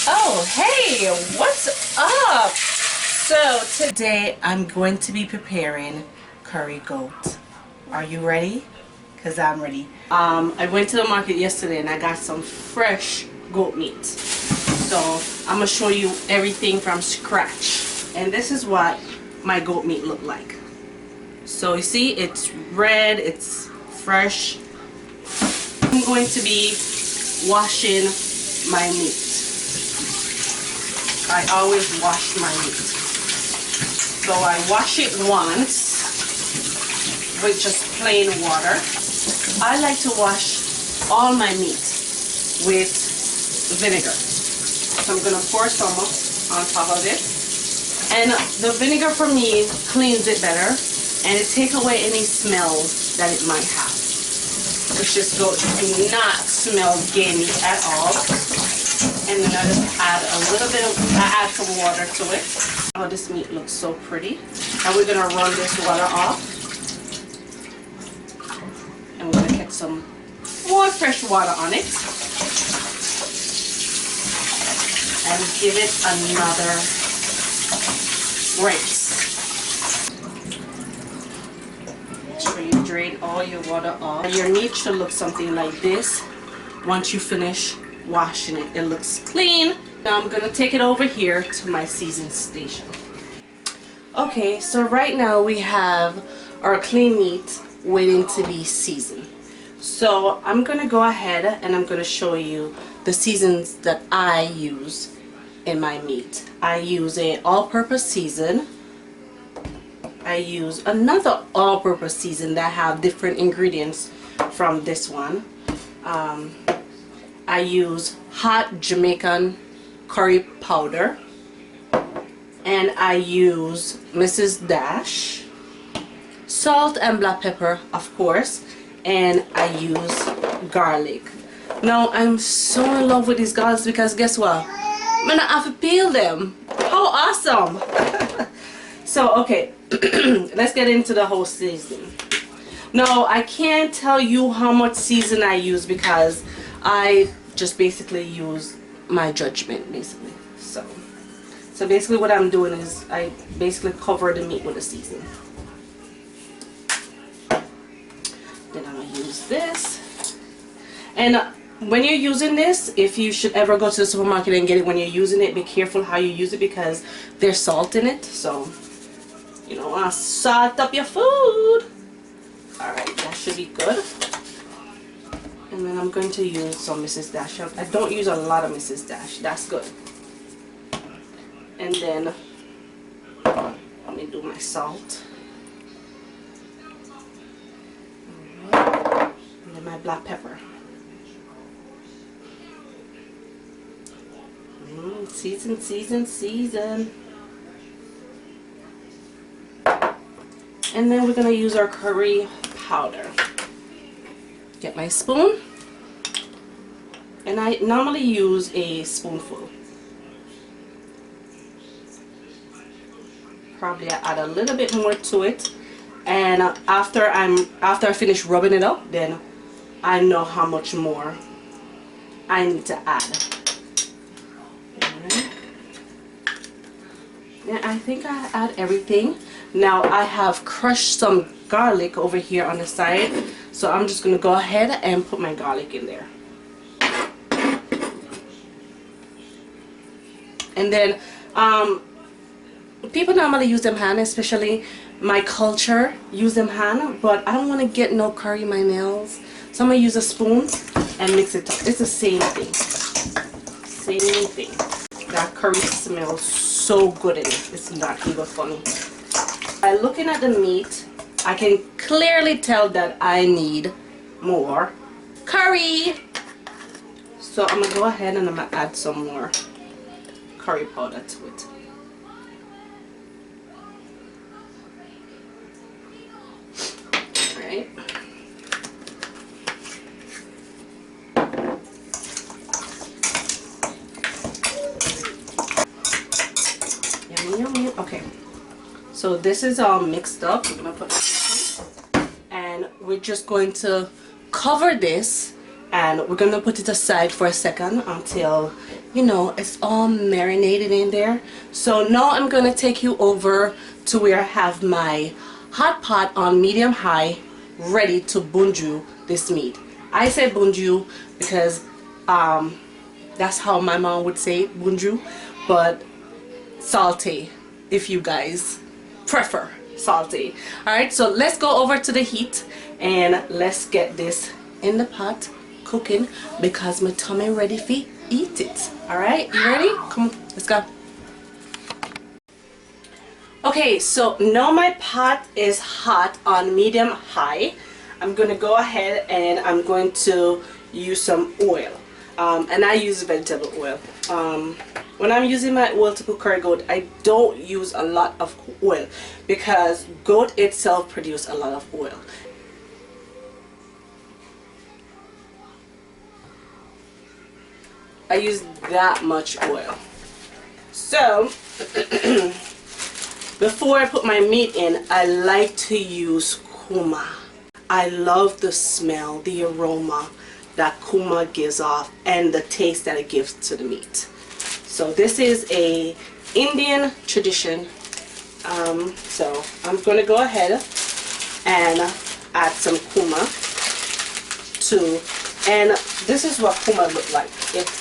Oh, hey, what's up? So today I'm going to be preparing curry goat. Are you ready? Because I'm ready. I went to the market yesterday and I got some fresh goat meat. So I'm going to show you everything from scratch. And this is what my goat meat looked like. So you see, it's red, it's fresh. I'm going to be washing my meat. I always wash my meat. So I wash it once with just plain water. I like to wash all my meat with vinegar. So I'm going to pour some on top of it. And the vinegar for me cleans it better and it takes away any smells that it might have. Which just do not smell gamey at all. And then I just add a little bit of, I add some water to it. Oh, this meat looks so pretty. And we're gonna run this water off. And we're gonna get some more fresh water on it. And give it another rinse. Make sure you drain all your water off. Your meat should look something like this once you finish washing it. It looks clean. Now I'm gonna take it over here to my season station. Okay, so right now we have our clean meat waiting to be seasoned. So I'm gonna go ahead and I'm gonna show you the seasons that I use in my meat. I use a all-purpose season. I use another all-purpose season that have different ingredients from this one. I use hot Jamaican curry powder, and I use Mrs. Dash, salt and black pepper of course, and I use garlic. Now I'm so in love with these garlics because guess what? I'm gonna have to peel them. How awesome! So okay, let's get into the whole seasoning. Now I can't tell you how much season I use because I just basically use my judgment basically. So basically what I'm doing is I basically cover the meat with a seasoning. Then I'm gonna use this. And when you're using this, if you should ever go to the supermarket and get it when you're using it, be careful how you use it because there's salt in it. So you don't want to salt up your food. Alright, that should be good. And then I'm going to use some Mrs. Dash. I don't use a lot of Mrs. Dash. That's good. And then let me do my salt. Alright. And then my black pepper. Season, season, season. And then we're going to use our curry powder. Get my spoon. And I normally use a spoonful. Probably I add a little bit more to it. And after I finish rubbing it up, then I know how much more I need to add. Alright. Yeah, I think I add everything. Now I have crushed some garlic over here on the side, so I'm just going to go ahead and put my garlic in there. And then people normally use them hand, especially my culture use them hand, but I don't want to get no curry in my nails, so I'm going to use a spoon and mix it up. It's the same thing. Same thing. That curry smells so good in it. It's not even funny. By looking at the meat, I can clearly tell that I need more curry. So I'm going to go ahead and I'm going to add some more curry powder to it. Alright. Yummy, yummy. Okay. So this is all mixed up. I'm gonna put this in, and we're just going to cover this and we're gonna put it aside for a second until you know, it's all marinated in there. So now I'm gonna take you over to where I have my hot pot on medium high ready to bunju this meat. I say bunju because that's how my mom would say it, bunju, but saute if you guys prefer salty. Alright, so let's go over to the heat and let's get this in the pot cooking because my tummy ready for eat it. Alright, you ready? Come on, let's go. Okay, so now my pot is hot on medium high. I'm gonna go ahead and I'm going to use some oil, and I use vegetable oil. When I'm using my oil to cook curry goat, I don't use a lot of oil because goat itself produces a lot of oil. I use that much oil. So before I put my meat in, I like to use kuma. I love the smell, the aroma that kuma gives off and the taste that it gives to the meat. So this is a Indian tradition. So I'm going to go ahead and add some kuma to, and this is what kuma looks like.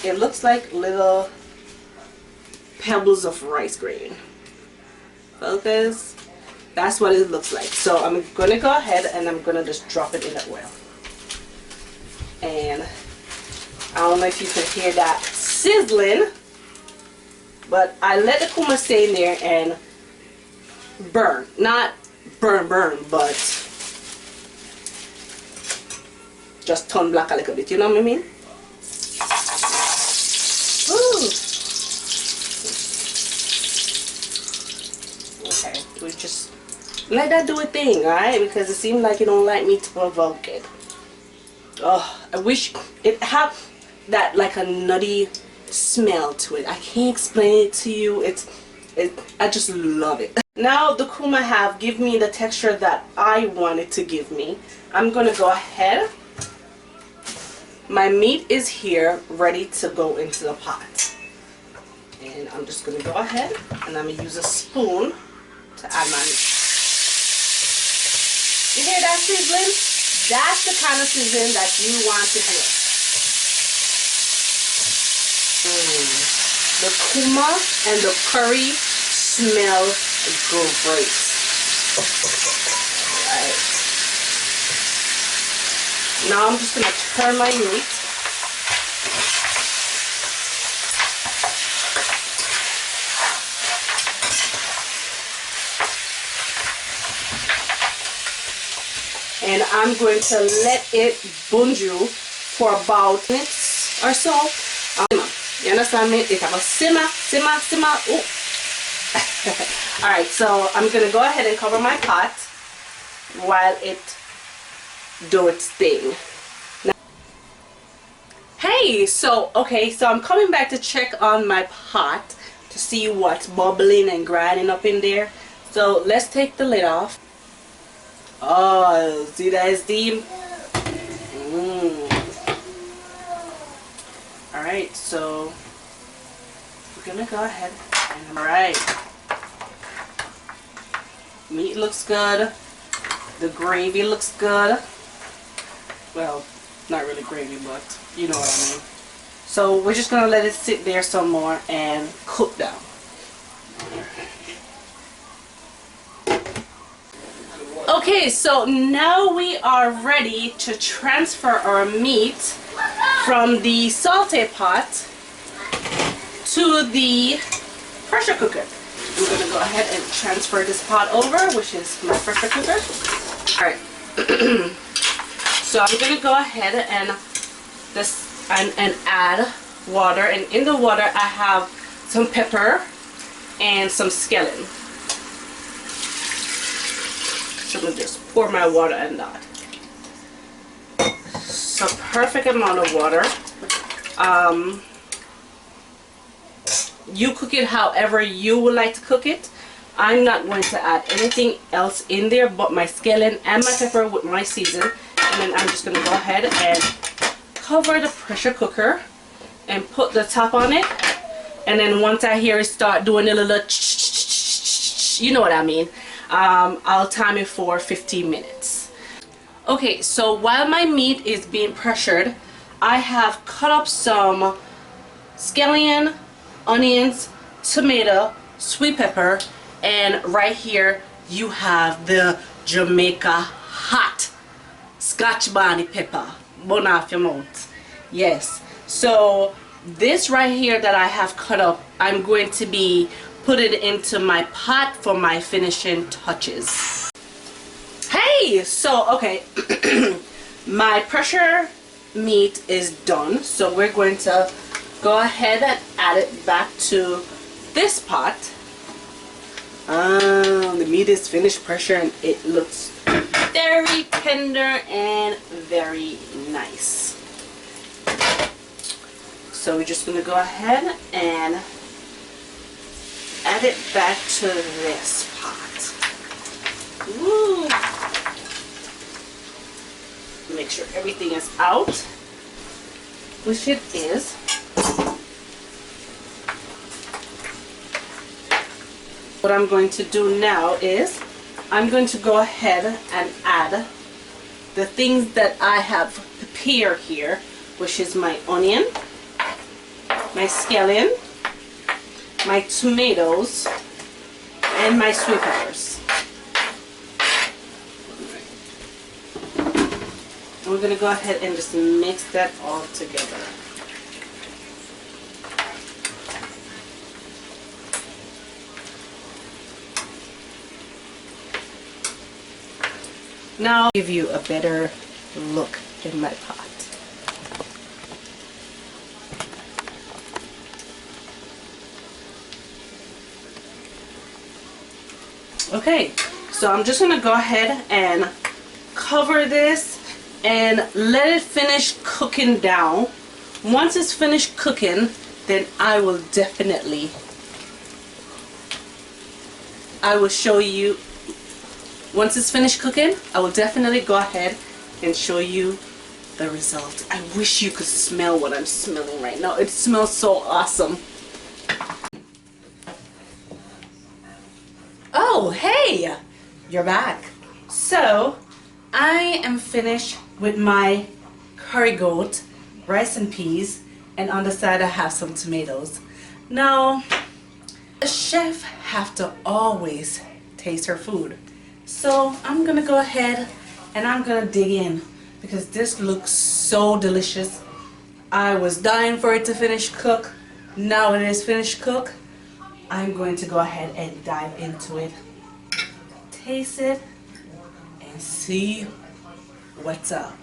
It looks like little pebbles of rice grain. Focus. That's what it looks like. So I'm going to go ahead and I'm going to just drop it in the oil. And I don't know if you can hear that sizzling, but I let the kuma stay in there and burn. Not burn, but just turn black a little bit. You know what I mean? Ooh. Okay, we just let that do a thing, alright? Because it seems like you don't like me to provoke it. Oh, I wish it had that like a nutty smell to it. I can't explain it to you. I just love it. Now the kuma have give me the texture that I want it to give me. I'm gonna go ahead. My meat is here ready to go into the pot. And I'm just gonna go ahead and I'm gonna use a spoon to add my meat. You hear that sizzling? That's the kind of sizzling that you want to hear. The kuma and the curry smell great. Alright. Now I'm just going to turn my meat. And I'm going to let it bunju for about minutes or so. You understand me? It have a simmer. Ooh. Alright, so I'm going to go ahead and cover my pot while it do its thing. Now, hey, so I'm coming back to check on my pot to see what's bubbling and grinding up in there. So let's take the lid off. Oh, see that steam? Alright, so we're gonna go ahead and alright. Meat looks good. The gravy looks good. Well, not really gravy, but you know what I mean. So we're just gonna let it sit there some more and cook down. Okay, so now we are ready to transfer our meat from the saute pot to the pressure cooker. I'm going to go ahead and transfer this pot over, which is my pressure cooker. Alright, so I'm going to go ahead and add water, and in the water I have some pepper and some scallion. So I'm going to just pour my water in that. So perfect amount of water. You cook it however you would like to cook it. I'm not going to add anything else in there but my scallion and my pepper with my season. And then I'm just going to go ahead and cover the pressure cooker and put the top on it and then once I hear it start doing a little you know what I mean, I'll time it for 15 minutes. Okay, so while my meat is being pressured, I have cut up some scallion, onions, tomato, sweet pepper, and right here you have the Jamaica hot Scotch bonnet pepper. Burn off your mouth. Yes. So this right here that I have cut up, I'm going to be putting it into my pot for my finishing touches. Hey, so okay, my pressure meat is done, so we're going to go ahead and add it back to this pot. The meat is finished pressure and it looks very tender and very nice. So we're just going to go ahead and add it back to this pot. Woo. Make sure everything is out, which it is. What I'm going to do now is I'm going to go ahead and add the things that I have prepared here, which is my onion, my scallion, my tomatoes, and my sweet peppers. And we're going to go ahead and just mix that all together. Now I'll give you a better look in my pot. Okay, so I'm just going to go ahead and cover this and let it finish cooking down. Once it's finished cooking, then I will show you. Once it's finished cooking, I will definitely go ahead and show you the result. I wish you could smell what I'm smelling right now. It smells so awesome. Oh, hey! You're back. So, I am finished with my curry goat, rice and peas, and on the side I have some tomatoes. Now, a chef have to always taste her food. So I'm gonna go ahead and I'm gonna dig in because this looks so delicious. I was dying for it to finish cook. Now it is finished cook. I'm going to go ahead and dive into it, taste it, and see what's up.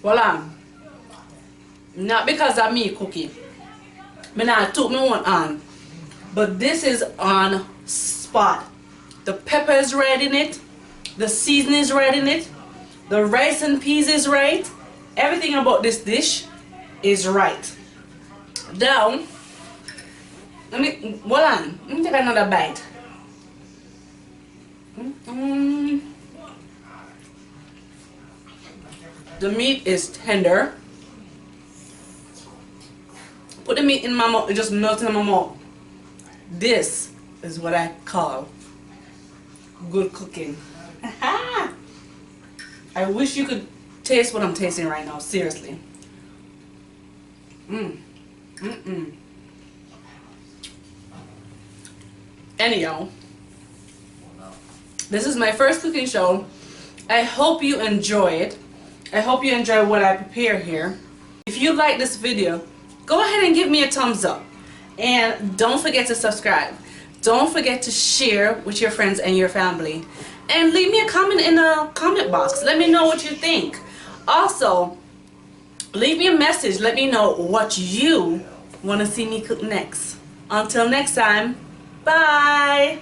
Voila. Not because of me cooking. I took me one on. But this is on spot. The pepper is right in it. The seasoning is right in it. The rice and peas is right. Everything about this dish is right. Now, let me take another bite. The meat is tender. Put the meat in my mouth, it just melts in my mouth. This is what I call good cooking. I wish you could taste what I'm tasting right now, seriously. Anyhow, this is my first cooking show. I hope you enjoy it. I hope you enjoy what I prepare here. If you like this video, go ahead and give me a thumbs up. And don't forget to subscribe. Don't forget to share with your friends and your family. And leave me a comment in the comment box. Let me know what you think. Also, leave me a message. Let me know what you want to see me cook next. Until next time, bye.